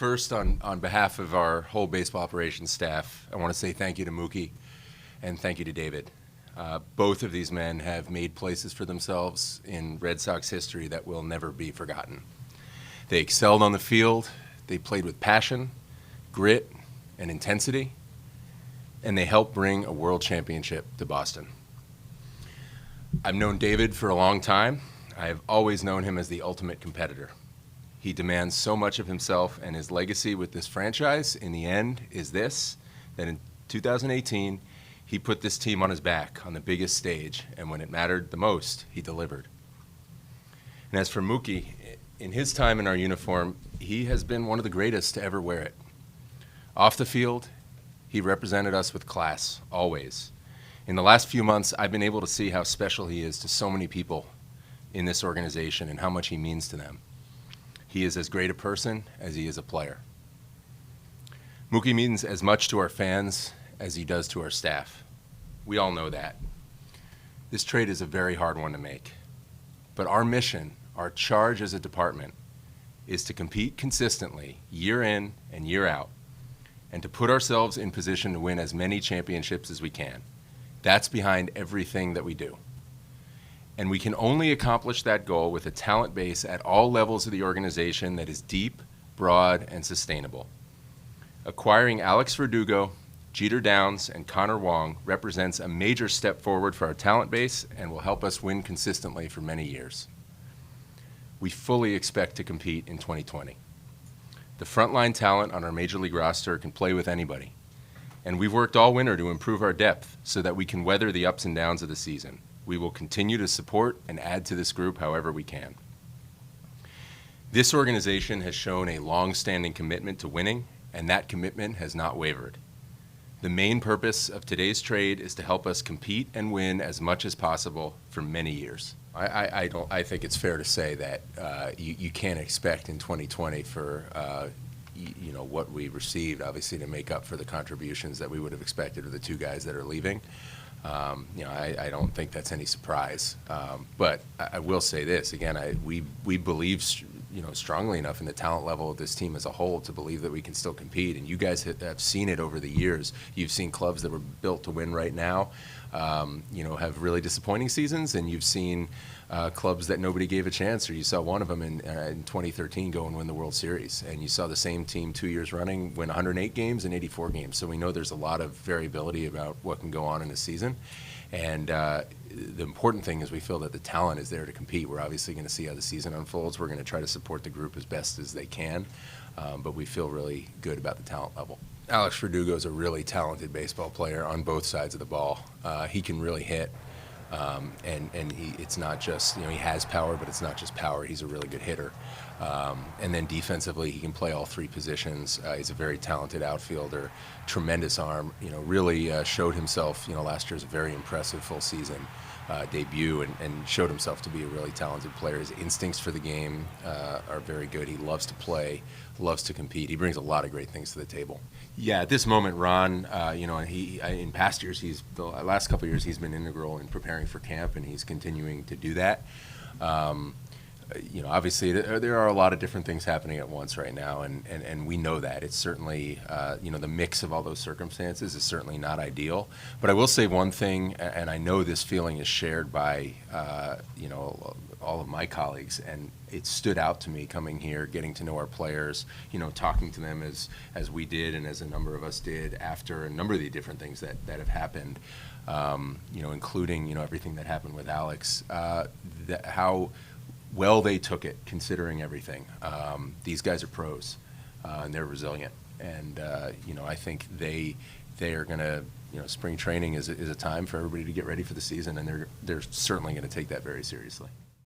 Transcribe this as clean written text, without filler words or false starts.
First, on behalf of our whole baseball operations staff, I want to say thank you to Mookie and thank you to David. Both of these men have made places for themselves in Red Sox history that will never be forgotten. They excelled on the field, they played with passion, grit, and intensity, and they helped bring a world championship to Boston. I've known David for a long time. I have always known him as the ultimate competitor. He demands so much of himself, and his legacy with this franchise, in the end, is this, that in 2018, he put this team on his back on the biggest stage, and when it mattered the most, he delivered. And as for Mookie, in his time in our uniform, he has been one of the greatest to ever wear it. Off the field, he represented us with class, always. In the last few months, I've been able to see how special he is to so many people in this organization and how much he means to them. He is as great a person as he is a player. Mookie means as much to our fans as he does to our staff. We all know that. This trade is a very hard one to make. But our mission, our charge as a department, is to compete consistently, year in and year out, and to put ourselves in position to win as many championships as we can. That's behind everything that we do. And we can only accomplish that goal with a talent base at all levels of the organization that is deep, broad, and sustainable. Acquiring Alex Verdugo, Jeter Downs, and Connor Wong represents a major step forward for our talent base and will help us win consistently for many years. We fully expect to compete in 2020. The frontline talent on our Major League roster can play with anybody. And we've worked all winter to improve our depth so that we can weather the ups and downs of the season. We will continue to support and add to this group however we can. This organization has shown a long-standing commitment to winning, and that commitment has not wavered. The main purpose of today's trade is to help us compete and win as much as possible for many years. I think it's fair to say that you can't expect in 2020 for what we received, obviously, to make up for the contributions that we would have expected of the two guys that are leaving. I don't think that's any surprise. But I will say this again: we believe strongly enough in the talent level of this team as a whole to believe that we can still compete. And you guys have seen it over the years. You've seen clubs that were built to win right now, have really disappointing seasons, and you've seen clubs that nobody gave a chance. Or you saw one of them in 2013 go and win the World Series, and you saw the same team 2 years running win 108 games and 84 games. So we know there's a lot of variability about what can go on in a season. And the important thing is we feel that the talent is there to compete. We're obviously going to see how the season unfolds. We're going to try to support the group as best as they can, but we feel really good about the talent level. Alex Verdugo is a really talented baseball player on both sides of the ball. He can really hit, and it's not just, he has power, but it's not just power. He's a really good hitter. And then defensively, he can play all three positions. He's a very talented outfielder, tremendous arm. Really showed himself. Last year was a very impressive full season debut, and showed himself to be a really talented player. His instincts for the game are very good. He loves to play, loves to compete. He brings a lot of great things to the table. Yeah, at this moment, Ron, in past years, the last couple of years, he's been integral in preparing for camp, and he's continuing to do that. Obviously there are a lot of different things happening at once right now, and we know that. It's certainly, the mix of all those circumstances is certainly not ideal. But I will say one thing, and I know this feeling is shared by, all of my colleagues, and it stood out to me coming here, getting to know our players, talking to them as we did and as a number of us did after a number of the different things that have happened, including, everything that happened with Alex, how well they took it, considering everything. These guys are pros, and they're resilient. And, I think they are going to, spring training is a time for everybody to get ready for the season, and they're certainly going to take that very seriously.